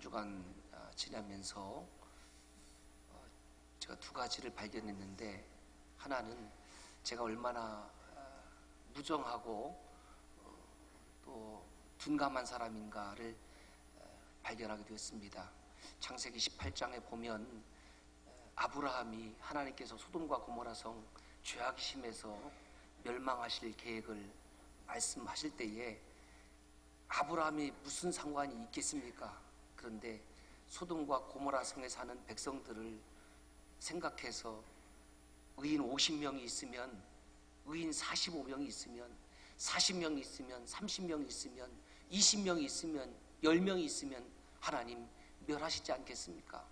주간 지내면서 제가 두 가지를 발견했는데, 하나는 제가 얼마나 무정하고 또 둔감한 사람인가를 발견하게 되었습니다. 창세기 18장에 보면 아브라함이 하나님께서 소돔과 고모라 성 죄악이 심해서 멸망하실 계획을 말씀하실 때에 아브라함이 무슨 상관이 있겠습니까? 그런데 소돔과 고모라 성에 사는 백성들을 생각해서 의인 50명이 있으면, 의인 45명이 있으면, 40명이 있으면, 30명이 있으면, 20명이 있으면, 10명이 있으면 하나님 멸하시지 않겠습니까?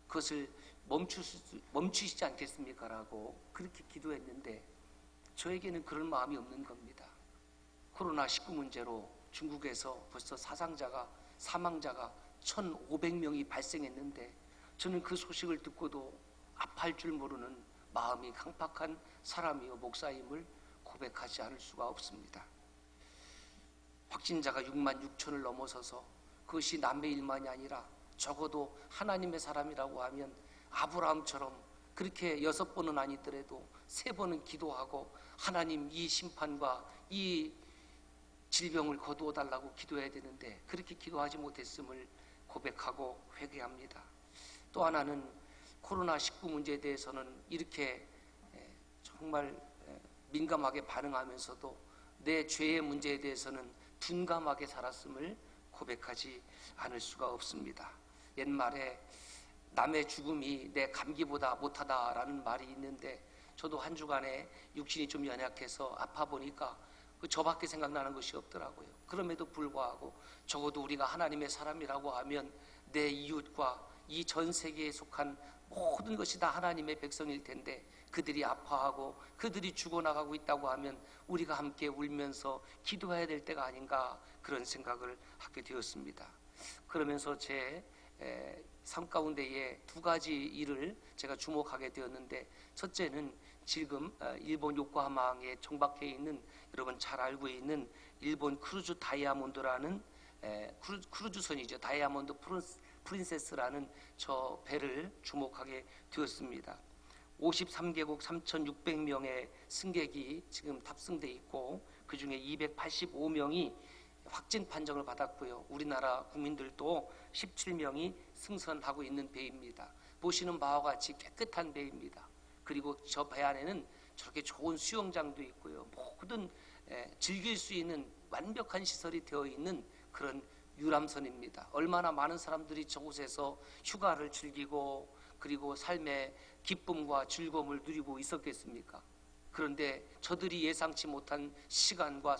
그것을 멈추시지 않겠습니까? 라고 그렇게 기도했는데 저에게는 그런 마음이 없는 겁니다. 코로나19 문제로 중국에서 벌써 사망자가 1,500명이 발생했는데, 저는 그 소식을 듣고도 아파할 줄 모르는 마음이 강팍한 사람이요 목사임을 고백하지 않을 수가 없습니다. 확진자가 6만 6천을 넘어서서 그것이 남의 일만이 아니라 적어도 하나님의 사람이라고 하면 아브라함처럼 그렇게 6번은 아니더라도 3번은 기도하고 하나님 이 심판과 이 질병을 거두어 달라고 기도해야 되는데 그렇게 기도하지 못했음을 고백하고 회개합니다. 또 하나는 코로나19 문제에 대해서는 이렇게 정말 민감하게 반응하면서도 내 죄의 문제에 대해서는 둔감하게 살았음을 고백하지 않을 수가 없습니다. 옛말에 남의 죽음이 내 감기보다 못하다라는 말이 있는데, 저도 한 주간에 육신이 좀 연약해서 아파 보니까 저밖에 생각나는 것이 없더라고요. 그럼에도 불구하고 적어도 우리가 하나님의 사람이라고 하면 내 이웃과 이 전 세계에 속한 모든 것이 다 하나님의 백성일 텐데, 그들이 아파하고 그들이 죽어나가고 있다고 하면 우리가 함께 울면서 기도해야 될 때가 아닌가, 그런 생각을 하게 되었습니다. 그러면서 제 삶 가운데에 두 가지 일을 제가 주목하게 되었는데, 첫째는 지금 일본 요코하마항에 정박해 있는, 여러분 잘 알고 있는 일본 크루즈 다이아몬드라는 크루즈선이죠. 다이아몬드 프린세스라는 저 배를 주목하게 되었습니다. 53개국 3,600명의 승객이 지금 탑승돼 있고, 그 중에 285명이 확진 판정을 받았고요. 우리나라 국민들도 17명이 승선하고 있는 배입니다. 보시는 바와 같이 깨끗한 배입니다. 그리고 저 배 안에는 저렇게 좋은 수영장도 있고요. 모든 즐길 수 있는 완벽한 시설이 되어 있는 그런 유람선입니다. 얼마나 많은 사람들이 저곳에서 휴가를 즐기고 그리고 삶의 기쁨과 즐거움을 누리고 있었겠습니까? 그런데 저들이 예상치 못한 시간과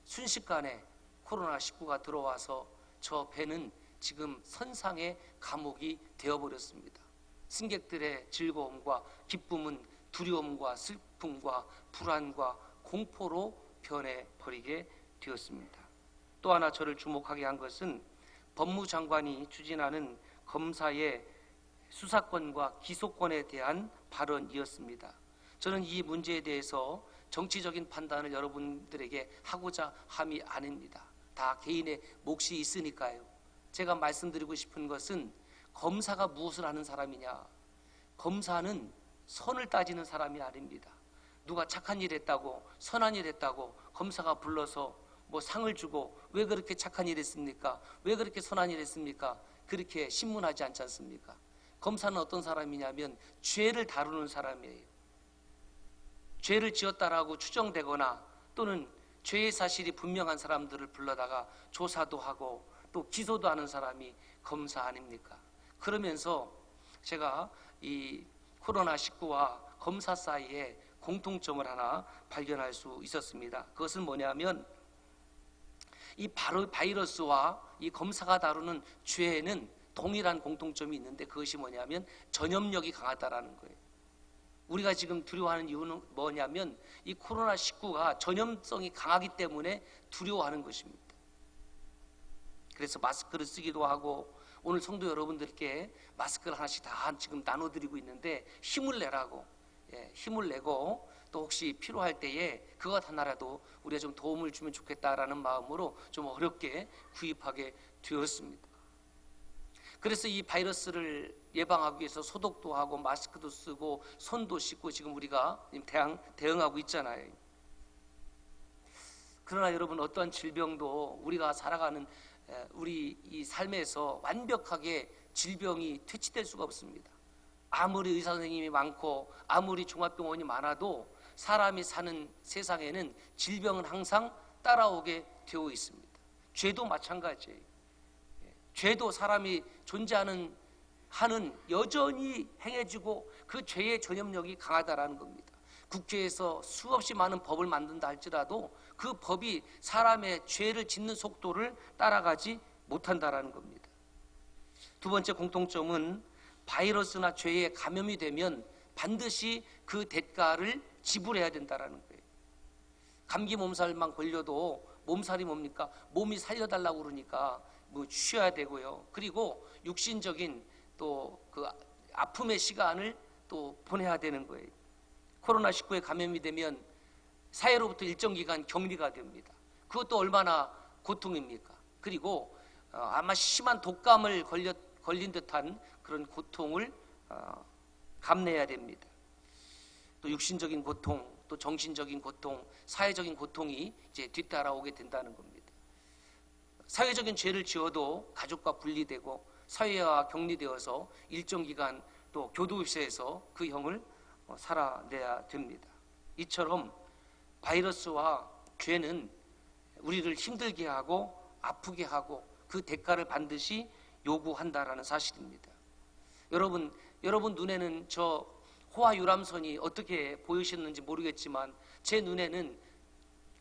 순식간에 코로나19가 들어와서 저 배는 지금 선상의 감옥이 되어버렸습니다. 승객들의 즐거움과 기쁨은 두려움과 슬픔과 불안과 공포로 변해버리게 되었습니다. 또 하나 저를 주목하게 한 것은 법무장관이 추진하는 검사의 수사권과 기소권에 대한 발언이었습니다. 저는 이 문제에 대해서 정치적인 판단을 여러분들에게 하고자 함이 아닙니다. 다 개인의 몫이 있으니까요. 제가 말씀드리고 싶은 것은, 검사가 무엇을 하는 사람이냐? 검사는 선을 따지는 사람이 아닙니다. 누가 착한 일 했다고, 선한 일 했다고 검사가 불러서 뭐 상을 주고 왜 그렇게 착한 일 했습니까? 왜 그렇게 선한 일 했습니까? 그렇게 신문하지 않지 않습니까? 검사는 어떤 사람이냐면 죄를 다루는 사람이에요. 죄를 지었다라고 추정되거나 또는 죄의 사실이 분명한 사람들을 불러다가 조사도 하고 또 기소도 하는 사람이 검사 아닙니까? 그러면서 제가 이 코로나19와 검사 사이에 공통점을 하나 발견할 수 있었습니다. 그것은 뭐냐면, 이 바이러스와 이 검사가 다루는 죄에는 동일한 공통점이 있는데, 그것이 뭐냐면 전염력이 강하다라는 거예요. 우리가 지금 두려워하는 이유는 뭐냐면 이 코로나19가 전염성이 강하기 때문에 두려워하는 것입니다. 그래서 마스크를 쓰기도 하고, 오늘 성도 여러분들께 마스크를 하나씩 다 지금 나눠드리고 있는데 힘을 내라고, 힘을 내고, 또 혹시 필요할 때에 그것 하나라도 우리가 좀 도움을 주면 좋겠다라는 마음으로 좀 어렵게 구입하게 되었습니다. 그래서 이 바이러스를 예방하기 위해서 소독도 하고 마스크도 쓰고 손도 씻고 지금 우리가 대응하고 있잖아요. 그러나 여러분, 어떠한 질병도 우리가 살아가는 우리 이 삶에서 완벽하게 질병이 퇴치될 수가 없습니다. 아무리 의사 선생님이 많고 아무리 종합병원이 많아도 사람이 사는 세상에는 질병은 항상 따라오게 되어 있습니다. 죄도 마찬가지예요. 죄도 사람이 존재하는 한은 여전히 행해지고 그 죄의 전염력이 강하다라는 겁니다. 국회에서 수없이 많은 법을 만든다 할지라도 그 법이 사람의 죄를 짓는 속도를 따라가지 못한다라는 겁니다. 두 번째 공통점은 바이러스나 죄에 감염이 되면 반드시 그 대가를 지불해야 된다라는 거예요. 감기 몸살만 걸려도 몸살이 뭡니까? 몸이 살려달라고 그러니까 뭐 쉬어야 되고요. 그리고 육신적인 또 그 아픔의 시간을 또 보내야 되는 거예요. 코로나19에 감염이 되면 사회로부터 일정 기간 격리가 됩니다. 그것도 얼마나 고통입니까? 그리고 아마 심한 독감을 걸린 듯한 그런 고통을 감내해야 됩니다. 또 육신적인 고통, 또 정신적인 고통, 사회적인 고통이 이제 뒤따라오게 된다는 겁니다. 사회적인 죄를 지어도 가족과 분리되고 사회와 격리되어서 일정 기간 또 교도소에서 그 형을 살아내야 됩니다. 이처럼 바이러스와 죄는 우리를 힘들게 하고 아프게 하고 그 대가를 반드시 요구한다라는 사실입니다. 여러분 눈에는 저 호화 유람선이 어떻게 보이셨는지 모르겠지만 제 눈에는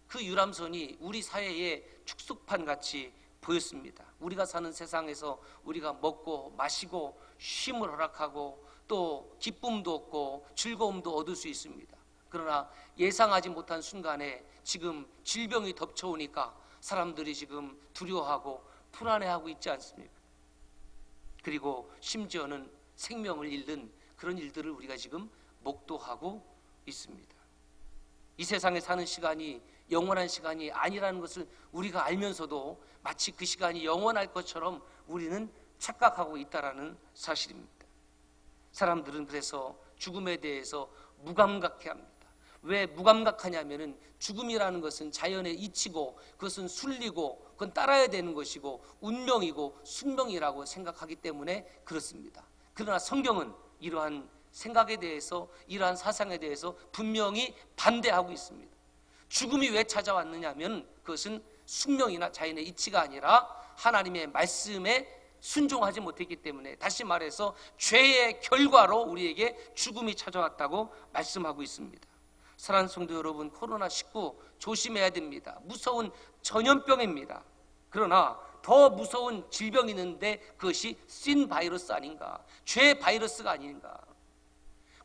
그 유람선이 우리 사회의 축소판 같이 보였습니다. 우리가 사는 세상에서 우리가 먹고 마시고 쉼을 허락하고 또 기쁨도 얻고 즐거움도 얻을 수 있습니다. 그러나 예상하지 못한 순간에 지금 질병이 덮쳐오니까 사람들이 지금 두려워하고 불안해하고 있지 않습니까? 그리고 심지어는 생명을 잃는 그런 일들을 우리가 지금 목도하고 있습니다. 이 세상에 사는 시간이 영원한 시간이 아니라는 것을 우리가 알면서도 마치 그 시간이 영원할 것처럼 우리는 착각하고 있다라는 사실입니다. 사람들은 그래서 죽음에 대해서 무감각해합니다. 왜 무감각하냐면은 죽음이라는 것은 자연의 이치고 그것은 순리고 그건 따라야 되는 것이고 운명이고 숙명이라고 생각하기 때문에 그렇습니다. 그러나 성경은 이러한 생각에 대해서 이러한 사상에 대해서 분명히 반대하고 있습니다. 죽음이 왜 찾아왔느냐면 그것은 숙명이나 자연의 이치가 아니라 하나님의 말씀에 순종하지 못했기 때문에, 다시 말해서 죄의 결과로 우리에게 죽음이 찾아왔다고 말씀하고 있습니다. 사랑하는 성도 여러분, 코로나19 조심해야 됩니다. 무서운 전염병입니다. 그러나 더 무서운 질병이 있는데 그것이 신 바이러스 아닌가, 죄 바이러스가 아닌가.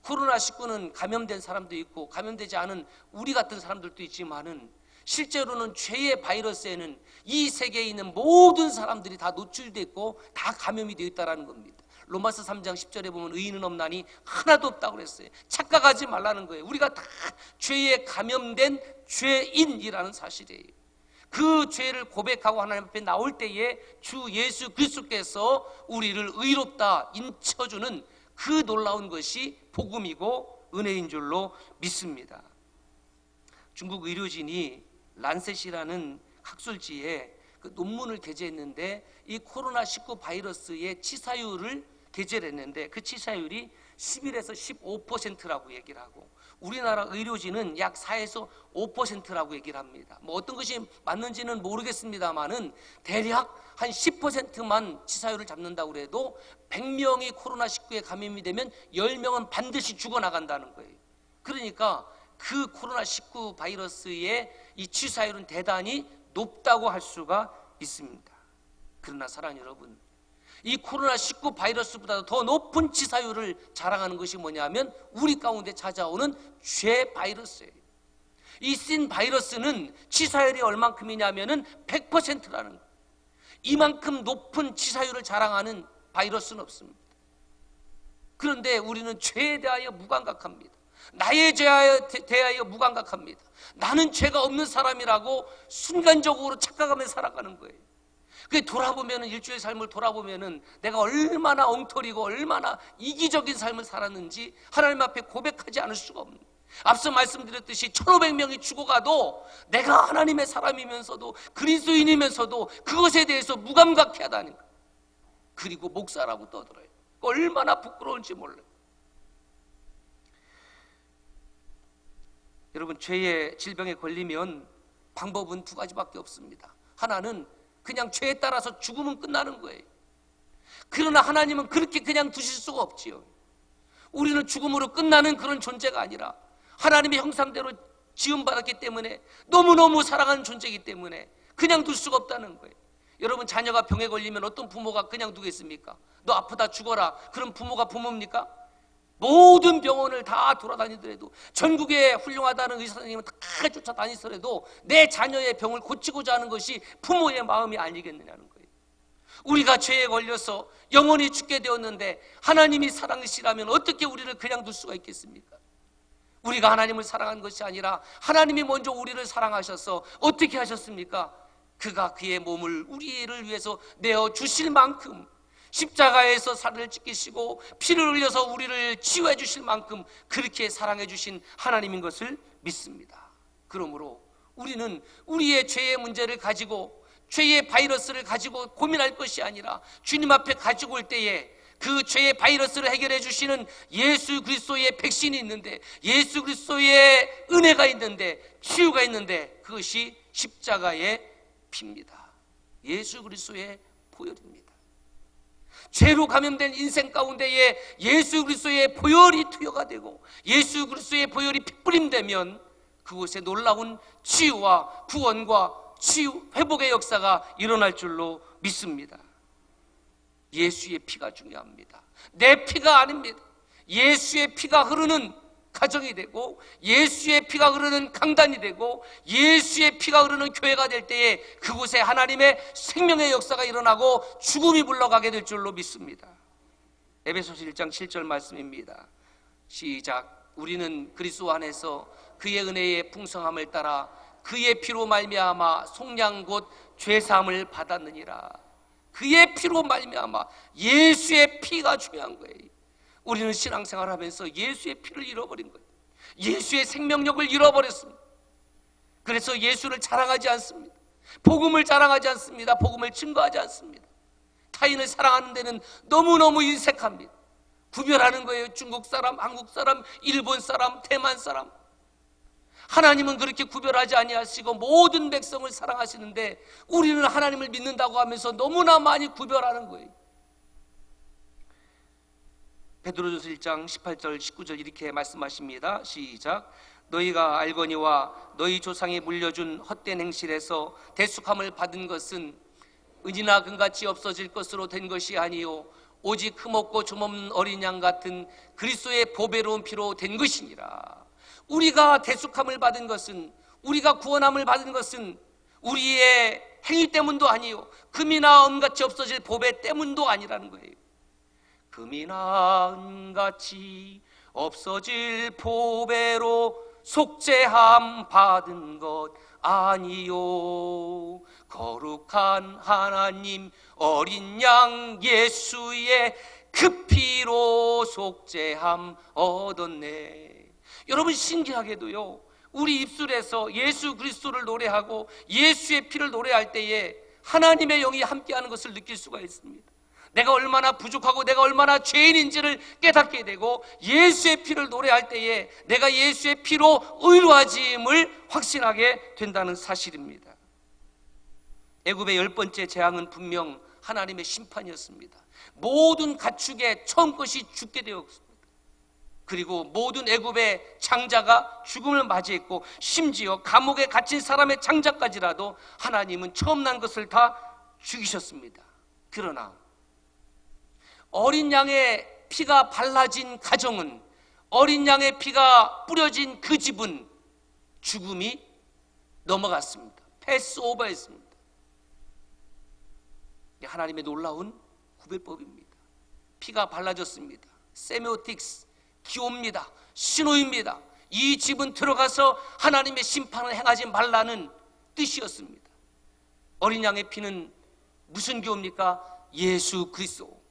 코로나19는 감염된 사람도 있고 감염되지 않은 우리 같은 사람들도 있지만은 실제로는 죄의 바이러스에는 이 세계에 있는 모든 사람들이 다 노출되어 있고 다 감염이 되어 있다는 겁니다. 로마서 3장 10절에 보면 의인은 없나니 하나도 없다고 그랬어요. 착각하지 말라는 거예요. 우리가 다 죄에 감염된 죄인이라는 사실이에요. 그 죄를 고백하고 하나님 앞에 나올 때에 주 예수 그리스도께서 우리를 의롭다 인쳐주는 그 놀라운 것이 복음이고 은혜인 줄로 믿습니다. 중국 의료진이 란셋이라는 학술지에 그 논문을 게재했는데 이 코로나19 바이러스의 치사율을 게재를 했는데 그 치사율이 11에서 15%라고 얘기를 하고 우리나라 의료진은 약 4에서 5%라고 얘기를 합니다. 뭐 어떤 것이 맞는지는 모르겠습니다만은 대략 한 10%만 치사율을 잡는다고 해도 100명이 코로나19에 감염이 되면 10명은 반드시 죽어나간다는 거예요. 그러니까 그 코로나19 바이러스의 이 치사율은 대단히 높다고 할 수가 있습니다. 그러나 사랑하는 여러분, 이 코로나19 바이러스보다 더 높은 치사율을 자랑하는 것이 뭐냐면 우리 가운데 찾아오는 죄 바이러스예요. 이 신 바이러스는 치사율이 얼만큼이냐면은 100%라는 거예요. 이만큼 높은 치사율을 자랑하는 바이러스는 없습니다. 그런데 우리는 죄에 대하여 무감각합니다. 나의 죄에 대하여 무감각합니다. 나는 죄가 없는 사람이라고 순간적으로 착각하며 살아가는 거예요. 그 돌아보면은, 일주일 삶을 돌아보면은 내가 얼마나 엉터리고 얼마나 이기적인 삶을 살았는지 하나님 앞에 고백하지 않을 수가 없는, 앞서 말씀드렸듯이 1500명이 죽어가도 내가 하나님의 사람이면서도 그리스도인이면서도 그것에 대해서 무감각해하다는 거예요. 그리고 목사라고 떠들어요. 얼마나 부끄러운지 몰라요. 여러분, 죄의 질병에 걸리면 방법은 두 가지밖에 없습니다. 하나는 그냥 죄에 따라서 죽으면 끝나는 거예요. 그러나 하나님은 그렇게 그냥 두실 수가 없지요. 우리는 죽음으로 끝나는 그런 존재가 아니라 하나님의 형상대로 지음받았기 때문에, 너무너무 사랑하는 존재이기 때문에 그냥 둘 수가 없다는 거예요. 여러분, 자녀가 병에 걸리면 어떤 부모가 그냥 두겠습니까? 너 아프다 죽어라. 그럼 부모가 부모입니까? 모든 병원을 다 돌아다니더라도, 전국에 훌륭하다는 의사 선생님은 다 쫓아다니더라도 내 자녀의 병을 고치고자 하는 것이 부모의 마음이 아니겠느냐는 거예요. 우리가 죄에 걸려서 영원히 죽게 되었는데 하나님이 사랑이시라면 어떻게 우리를 그냥 둘 수가 있겠습니까? 우리가 하나님을 사랑한 것이 아니라 하나님이 먼저 우리를 사랑하셔서 어떻게 하셨습니까? 그가 그의 몸을 우리를 위해서 내어 주실 만큼, 십자가에서 살을 찢기시고 피를 흘려서 우리를 치유해 주실 만큼 그렇게 사랑해 주신 하나님인 것을 믿습니다. 그러므로 우리는 우리의 죄의 문제를 가지고, 죄의 바이러스를 가지고 고민할 것이 아니라 주님 앞에 가지고 올 때에 그 죄의 바이러스를 해결해 주시는 예수 그리스도의 백신이 있는데, 예수 그리스도의 은혜가 있는데, 치유가 있는데, 그것이 십자가의 피입니다. 예수 그리스도의 보혈입니다. 죄로 감염된 인생 가운데에 예수 그리스도의 보혈이 투여가 되고 예수 그리스도의 보혈이 핏부림되면 그곳에 놀라운 치유와 구원과 치유, 회복의 역사가 일어날 줄로 믿습니다. 예수의 피가 중요합니다. 내 피가 아닙니다. 예수의 피가 흐르는 가정이 되고, 예수의 피가 흐르는 강단이 되고, 예수의 피가 흐르는 교회가 될 때에 그곳에 하나님의 생명의 역사가 일어나고 죽음이 물러가게 될 줄로 믿습니다. 에베소서 1장 7절 말씀입니다. 시작. 우리는 그리스도 안에서 그의 은혜의 풍성함을 따라 그의 피로 말미암아 속량 곧 죄사함을 받았느니라. 그의 피로 말미암아, 예수의 피가 중요한 거예요. 우리는 신앙생활 하면서 예수의 피를 잃어버린 거예요. 예수의 생명력을 잃어버렸습니다. 그래서 예수를 자랑하지 않습니다. 복음을 자랑하지 않습니다. 복음을 증거하지 않습니다. 타인을 사랑하는 데는 너무너무 인색합니다. 구별하는 거예요. 중국 사람, 한국 사람, 일본 사람, 대만 사람. 하나님은 그렇게 구별하지 아니하시고 모든 백성을 사랑하시는데 우리는 하나님을 믿는다고 하면서 너무나 많이 구별하는 거예요. 베드로전서 1장 18절 19절 이렇게 말씀하십니다. 시작. 너희가 알거니와 너희 조상이 물려준 헛된 행실에서 대속함을 받은 것은 은이나 금같이 없어질 것으로 된 것이 아니요 오직 흠없고 점없는 어린 양 같은 그리스도의 보배로운 피로 된 것이니라. 우리가 대속함을 받은 것은, 우리가 구원함을 받은 것은 우리의 행위 때문도 아니요 금이나 은같이 없어질 보배 때문도 아니라는 거예요. 금이나 은같이 없어질 보배로 속죄함 받은 것 아니요 거룩한 하나님 어린 양 예수의 그 피로 속죄함 얻었네. 여러분, 신기하게도요, 우리 입술에서 예수 그리스도를 노래하고 예수의 피를 노래할 때에 하나님의 영이 함께하는 것을 느낄 수가 있습니다. 내가 얼마나 부족하고 내가 얼마나 죄인인지를 깨닫게 되고, 예수의 피를 노래할 때에 내가 예수의 피로 의로워짐을 확신하게 된다는 사실입니다. 애굽의 10번째 재앙은 분명 하나님의 심판이었습니다. 모든 가축의 처음 것이 죽게 되었습니다. 그리고 모든 애굽의 장자가 죽음을 맞이했고, 심지어 감옥에 갇힌 사람의 장자까지라도 하나님은 처음 난 것을 다 죽이셨습니다. 그러나 어린 양의 피가 발라진 가정은, 어린 양의 피가 뿌려진 그 집은 죽음이 넘어갔습니다. 패스오버했습니다. 하나님의 놀라운 구별법입니다. 피가 발라졌습니다. 세미오틱스, 기호입니다. 신호입니다. 이 집은 들어가서 하나님의 심판을 행하지 말라는 뜻이었습니다. 어린 양의 피는 무슨 교훈입니까? 예수 그리스도.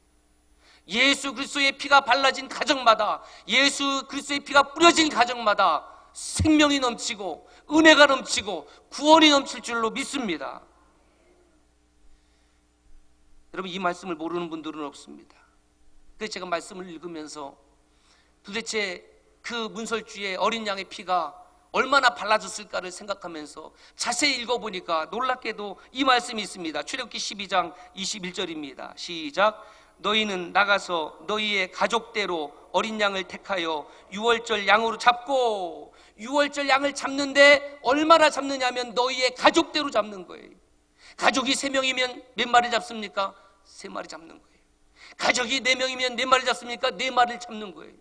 예수 그리스도의 피가 발라진 가정마다, 예수 그리스도의 피가 뿌려진 가정마다 생명이 넘치고 은혜가 넘치고 구원이 넘칠 줄로 믿습니다. 여러분, 이 말씀을 모르는 분들은 없습니다. 그래서 제가 말씀을 읽으면서 도대체 그 문설주의 어린 양의 피가 얼마나 발라졌을까를 생각하면서 자세히 읽어보니까 놀랍게도 이 말씀이 있습니다. 출애굽기 12장 21절입니다. 시작. 너희는 나가서 너희의 가족대로 어린 양을 택하여 유월절 양으로 잡고, 유월절 양을 잡는데 얼마나 잡느냐면 너희의 가족대로 잡는 거예요. 가족이 3명이면 몇 마리 잡습니까? 3마리 잡는 거예요. 가족이 4명이면 몇 마리 잡습니까? 4마리를 잡는 거예요.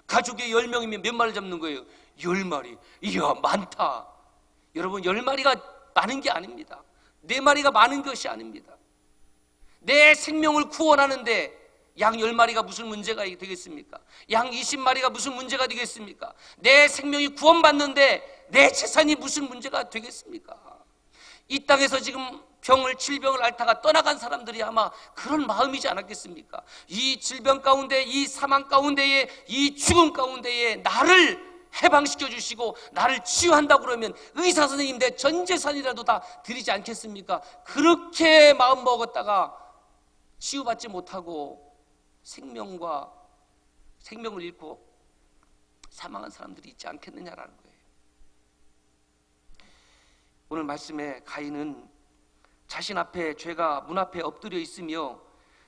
가족이 10명이면 몇 마리 잡는 거예요? 10마리. 이야, 많다. 여러분, 10마리가 많은 게 아닙니다. 4마리가 많은 것이 아닙니다. 내 생명을 구원하는데 양 10마리가 무슨 문제가 되겠습니까? 양 20마리가 무슨 문제가 되겠습니까? 내 생명이 구원받는데 내 재산이 무슨 문제가 되겠습니까? 이 땅에서 지금 질병을 앓다가 떠나간 사람들이 아마 그런 마음이지 않았겠습니까? 이 질병 가운데, 이 사망 가운데에, 이 죽음 가운데에 나를 해방시켜 주시고 나를 치유한다고 그러면 의사 선생님 내 전 재산이라도 다 드리지 않겠습니까? 그렇게 마음 먹었다가 치유받지 못하고 생명을 잃고 사망한 사람들이 있지 않겠느냐라는 거예요. 오늘 말씀에 가인은 자신 앞에 죄가 문 앞에 엎드려 있으며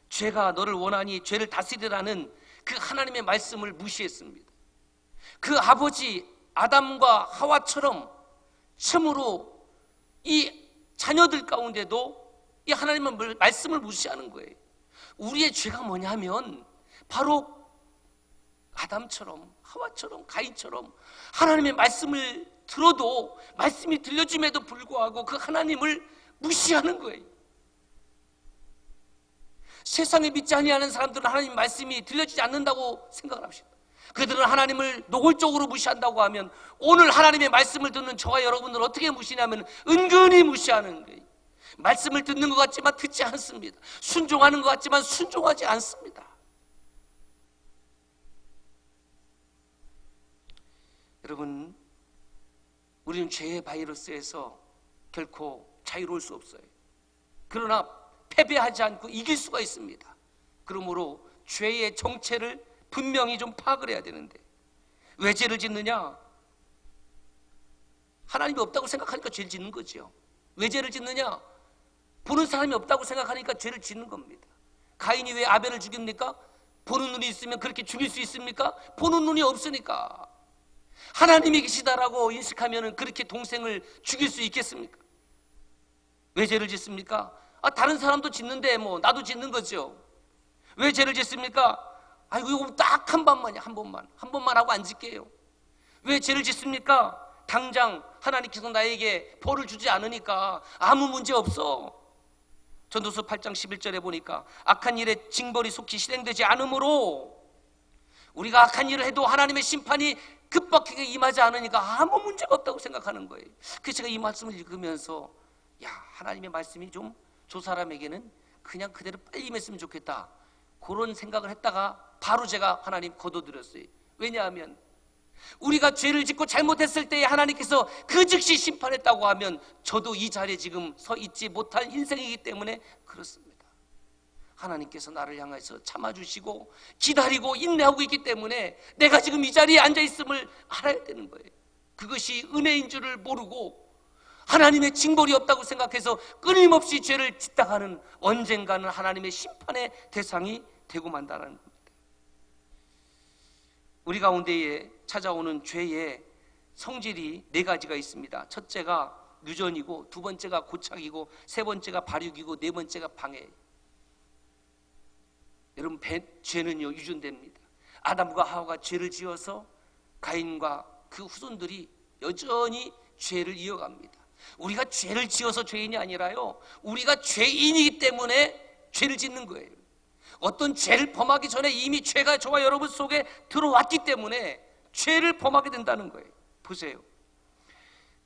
죄가 너를 원하니 죄를 다스리라는 그 하나님의 말씀을 무시했습니다. 그 아버지 아담과 하와처럼 참으로 이 자녀들 가운데도 이 하나님의 말씀을 무시하는 거예요. 우리의 죄가 뭐냐면 바로 아담처럼 하와처럼 가인처럼 하나님의 말씀을 들어도, 말씀이 들려줌에도 불구하고 그 하나님을 무시하는 거예요. 세상에 믿지 아니하는 사람들은 하나님 말씀이 들려지지 않는다고 생각을 합시다. 그들은 하나님을 노골적으로 무시한다고 하면 오늘 하나님의 말씀을 듣는 저와 여러분들 어떻게 무시냐면 은근히 무시하는 거예요. 말씀을 듣는 것 같지만 듣지 않습니다. 순종하는 것 같지만 순종하지 않습니다. 여러분, 우리는 죄의 바이러스에서 결코 자유로울 수 없어요. 그러나 패배하지 않고 이길 수가 있습니다. 그러므로 죄의 정체를 분명히 좀 파악을 해야 되는데, 왜 죄를 짓느냐? 하나님이 없다고 생각하니까 죄를 짓는 거죠. 왜 죄를 짓느냐? 보는 사람이 없다고 생각하니까 죄를 짓는 겁니다. 가인이 왜 아벨을 죽입니까? 보는 눈이 있으면 그렇게 죽일 수 있습니까? 보는 눈이 없으니까. 하나님이 계시다라고 인식하면 그렇게 동생을 죽일 수 있겠습니까? 왜 죄를 짓습니까? 다른 사람도 짓는데 뭐 나도 짓는 거죠. 왜 죄를 짓습니까? 아이고, 이거 딱 한 번만이야. 한 번만 하고 안 짓게요. 왜 죄를 짓습니까? 당장 하나님께서 나에게 벌을 주지 않으니까 아무 문제 없어. 전도서 8장 11절에 보니까 악한 일에 징벌이 속히 실행되지 않으므로, 우리가 악한 일을 해도 하나님의 심판이 급박하게 임하지 않으니까 아무 문제가 없다고 생각하는 거예요. 그래서 제가 이 말씀을 읽으면서 하나님의 말씀이 좀 저 사람에게는 그냥 그대로 빨리 임했으면 좋겠다, 그런 생각을 했다가 바로 제가 하나님 거둬들였어요. 왜냐하면 우리가 죄를 짓고 잘못했을 때에 하나님께서 그 즉시 심판했다고 하면 저도 이 자리에 지금 서 있지 못할 인생이기 때문에 그렇습니다. 하나님께서 나를 향해서 참아주시고 기다리고 인내하고 있기 때문에 내가 지금 이 자리에 앉아있음을 알아야 되는 거예요. 그것이 은혜인 줄을 모르고 하나님의 징벌이 없다고 생각해서 끊임없이 죄를 짓다가는 언젠가는 하나님의 심판의 대상이 되고 만다는 겁니다. 우리 가운데에 찾아오는 죄의 성질이 4가지가 있습니다. 첫째가 유전이고, 두 번째가 고착이고, 세 번째가 발육이고, 네 번째가 방해예요. 여러분, 죄는요 유전됩니다. 아담과 하와가 죄를 지어서 가인과 그 후손들이 여전히 죄를 이어갑니다. 우리가 죄를 지어서 죄인이 아니라요, 우리가 죄인이기 때문에 죄를 짓는 거예요. 어떤 죄를 범하기 전에 이미 죄가 저와 여러분 속에 들어왔기 때문에 죄를 범하게 된다는 거예요. 보세요,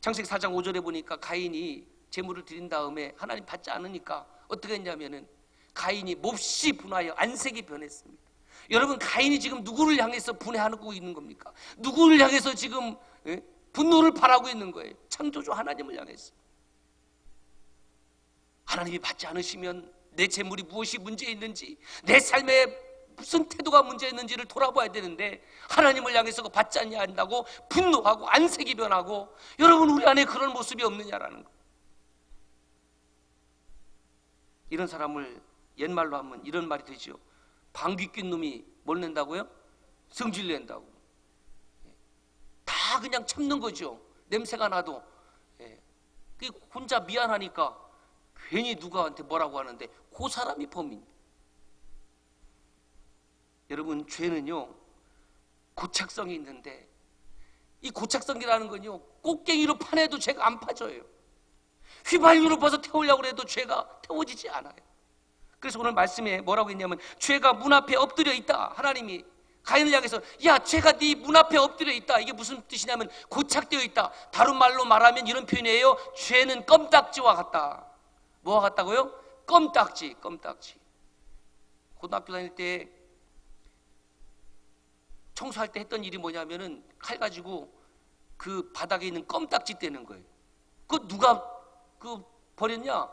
창세기 4장 5절에 보니까 가인이 제물을 드린 다음에 하나님 받지 않으니까 어떻게 했냐면은 가인이 몹시 분하여 안색이 변했습니다. 여러분, 가인이 지금 누구를 향해서 분해하고 있는 겁니까? 누구를 향해서 지금 분노를 발하고 있는 거예요? 창조주 하나님을 향해서. 하나님이 받지 않으시면 내 재물이 무엇이 문제 있는지, 내 삶에 무슨 태도가 문제 있는지를 돌아봐야 되는데 하나님을 향해서 받지 않냐 한다고 분노하고 안색이 변하고, 여러분, 우리 안에 그런 모습이 없느냐라는 거예요. 이런 사람을 옛말로 하면 이런 말이 되죠. 방귀 낀 놈이 뭘 낸다고요? 성질 낸다고. 다 그냥 참는 거죠. 냄새가 나도. 혼자 미안하니까 괜히 누구한테 뭐라고 하는데 그 사람이 범인. 여러분, 죄는요 고착성이 있는데, 이 고착성이라는 건요 꽃갱이로 파내도 죄가 안 파져요. 휘발유로 벗어 태우려고 해도 죄가 태워지지 않아요. 그래서 오늘 말씀에 뭐라고 했냐면, 죄가 문 앞에 엎드려 있다. 하나님이 가인을 향해서 야, 죄가 네 문 앞에 엎드려 있다. 이게 무슨 뜻이냐면 고착되어 있다. 다른 말로 말하면 이런 표현이에요. 죄는 껌딱지와 같다. 뭐와 같다고요? 껌딱지. 고등학교 다닐 때 청소할 때 했던 일이 뭐냐면은 칼 가지고 그 바닥에 있는 껌딱지 떼는 거예요. 그거 누가 버렸냐?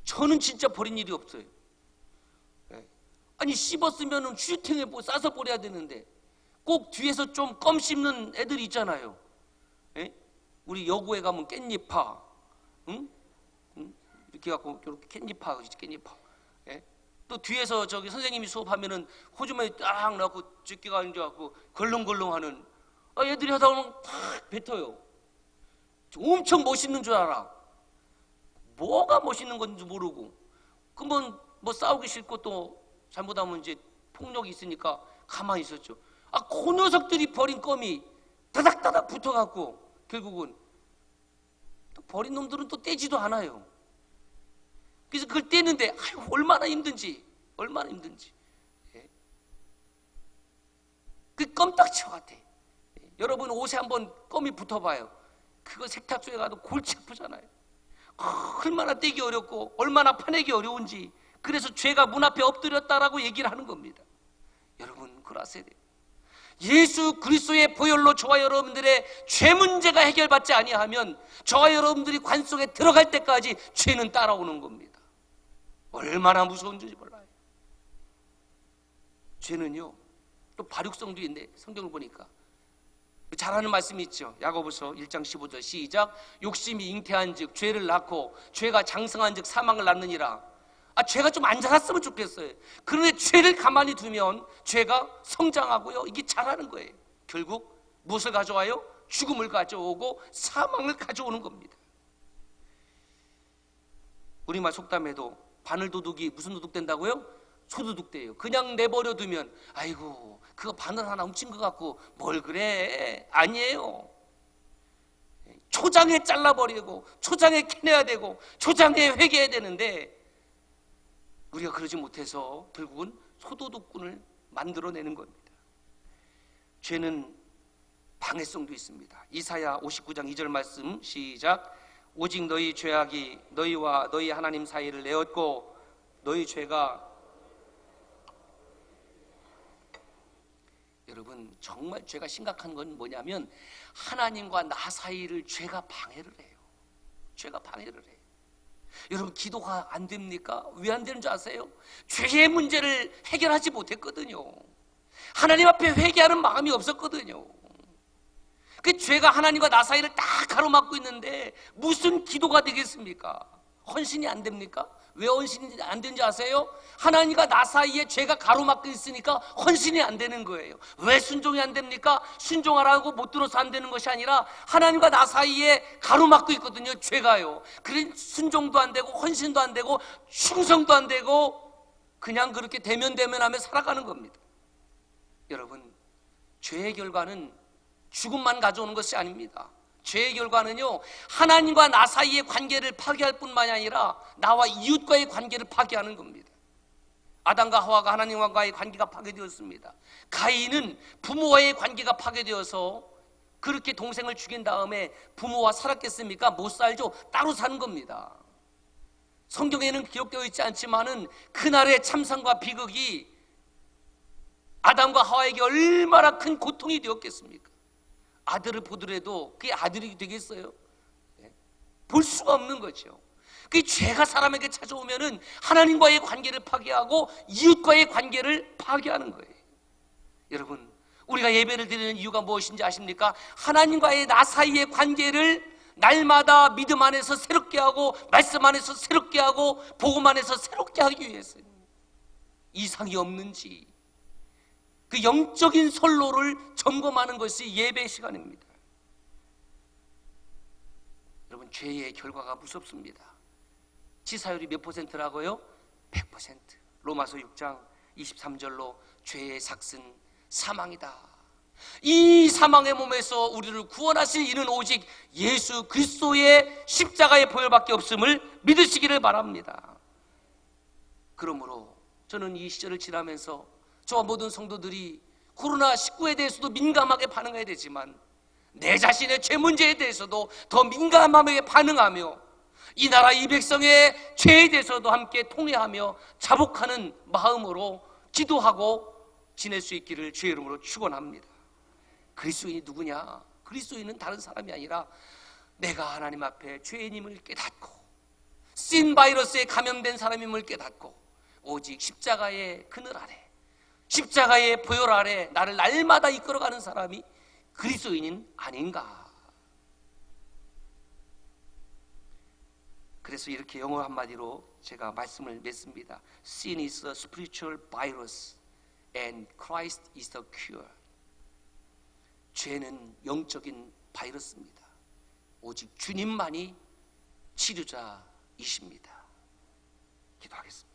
저는 진짜 버린 일이 없어요. 아니, 씹었으면 휴지통에 싸서 버려야 되는데 꼭 뒤에서 좀 껌 씹는 애들이 있잖아요. 우리 여고에 가면 깻잎파, 이렇게 갖고 이렇게 깻잎파. 또 뒤에서 저기 선생님이 수업하면은 호주머니 딱 넣고 집게가 앉아갖고 걸렁걸렁하는 애들이 하다 보면 탁 뱉어요. 엄청 멋있는 줄 알아. 뭐가 멋있는 건지 모르고, 그러면 뭐 싸우기 싫고 또 잘못하면 이제 폭력이 있으니까 가만히 있었죠. 그 녀석들이 버린 껌이 다닥다닥 붙어갖고 결국은 또 버린 놈들은 또 떼지도 않아요. 그래서 그걸 떼는데 얼마나 힘든지. 그 껌딱지와 같아. 여러분, 옷에 한번 껌이 붙어봐요. 그거 세탁소에 가도 골치 아프잖아요. 얼마나 떼기 어렵고 얼마나 파내기 어려운지. 그래서 죄가 문 앞에 엎드렸다라고 얘기를 하는 겁니다. 여러분, 그걸 아셔야 돼요. 예수 그리스도의 보혈로 저와 여러분들의 죄 문제가 해결받지 아니하면 저와 여러분들이 관 속에 들어갈 때까지 죄는 따라오는 겁니다. 얼마나 무서운지 몰라요. 죄는요 또 발육성도 있네. 성경을 보니까 잘하는 말씀이 있죠. 야고보서 1장 15절 시작. 욕심이 잉태한 즉 죄를 낳고 죄가 장성한 즉 사망을 낳느니라. 죄가 좀 안 자랐으면 좋겠어요. 그런데 죄를 가만히 두면 죄가 성장하고요, 이게 자라는 거예요. 결국 무엇을 가져와요? 죽음을 가져오고 사망을 가져오는 겁니다. 우리말 속담에도 바늘도둑이 무슨 도둑 된다고요? 소도둑 돼요. 그냥 내버려 두면 아이고 그거 바늘 하나 훔친 것 같고 뭘 그래. 아니에요. 초장에 잘라버리고 초장에 캐내야 되고 초장에 회개해야 되는데 우리가 그러지 못해서 결국은 소도둑꾼을 만들어내는 겁니다. 죄는 방해성도 있습니다. 이사야 59장 2절 말씀 시작. 오직 너희 죄악이 너희와 너희 하나님 사이를 내었고 너희 죄가. 여러분, 정말 죄가 심각한 건 뭐냐면 하나님과 나 사이를 죄가 방해를 해요. 죄가 방해를 해요. 여러분, 기도가 안 됩니까? 왜 안 되는 줄 아세요? 죄의 문제를 해결하지 못했거든요. 하나님 앞에 회개하는 마음이 없었거든요. 그 죄가 하나님과 나 사이를 딱 가로막고 있는데 무슨 기도가 되겠습니까? 헌신이 안 됩니까? 왜 헌신이 안 되는지 아세요? 하나님과 나 사이에 죄가 가로막고 있으니까 헌신이 안 되는 거예요. 왜 순종이 안 됩니까? 순종하라고 못 들어서 안 되는 것이 아니라 하나님과 나 사이에 가로막고 있거든요, 죄가요. 그래 순종도 안 되고 헌신도 안 되고 충성도 안 되고 그냥 그렇게 대면대면하며 살아가는 겁니다. 여러분, 죄의 결과는 죽음만 가져오는 것이 아닙니다. 죄의 결과는요, 하나님과 나 사이의 관계를 파괴할 뿐만이 아니라 나와 이웃과의 관계를 파괴하는 겁니다. 아담과 하와가 하나님과의 관계가 파괴되었습니다. 가인은 부모와의 관계가 파괴되어서 그렇게 동생을 죽인 다음에 부모와 살았겠습니까? 못 살죠. 따로 사는 겁니다. 성경에는 기록되어 있지 않지만은 그날의 참상과 비극이 아담과 하와에게 얼마나 큰 고통이 되었겠습니까? 아들을 보더라도 그게 아들이 되겠어요? 볼 수가 없는 거죠. 그 죄가 사람에게 찾아오면은 하나님과의 관계를 파괴하고 이웃과의 관계를 파괴하는 거예요. 여러분, 우리가 예배를 드리는 이유가 무엇인지 아십니까? 하나님과의 나 사이의 관계를 날마다 믿음 안에서 새롭게 하고 말씀 안에서 새롭게 하고 복음 안에서 새롭게 하기 위해서요. 이상이 없는지 그 영적인 선로를 점검하는 것이 예배 시간입니다. 여러분, 죄의 결과가 무섭습니다. 치사율이 몇 %라고요? 100%. 로마서 6장 23절로 죄의 삭은 사망이다. 이 사망의 몸에서 우리를 구원하실 이는 오직 예수 그리스도의 십자가의 보혈밖에 없음을 믿으시기를 바랍니다. 그러므로 저는 이 시절을 지나면서 저와 모든 성도들이 코로나19에 대해서도 민감하게 반응해야 되지만 내 자신의 죄 문제에 대해서도 더 민감하게 반응하며 이 나라 이 백성의 죄에 대해서도 함께 통회하며 자복하는 마음으로 기도하고 지낼 수 있기를 주의 이름으로 축원합니다. 그리스도인이 누구냐? 그리스도인은 다른 사람이 아니라 내가 하나님 앞에 죄인임을 깨닫고 신 바이러스에 감염된 사람임을 깨닫고 오직 십자가의 그늘 아래, 십자가의 보혈 아래 나를 날마다 이끌어가는 사람이 그리스도인인 아닌가. 그래서 이렇게 영어 한마디로 제가 말씀을 맺습니다. Sin is a spiritual virus and Christ is the cure. 죄는 영적인 바이러스입니다. 오직 주님만이 치료자이십니다. 기도하겠습니다.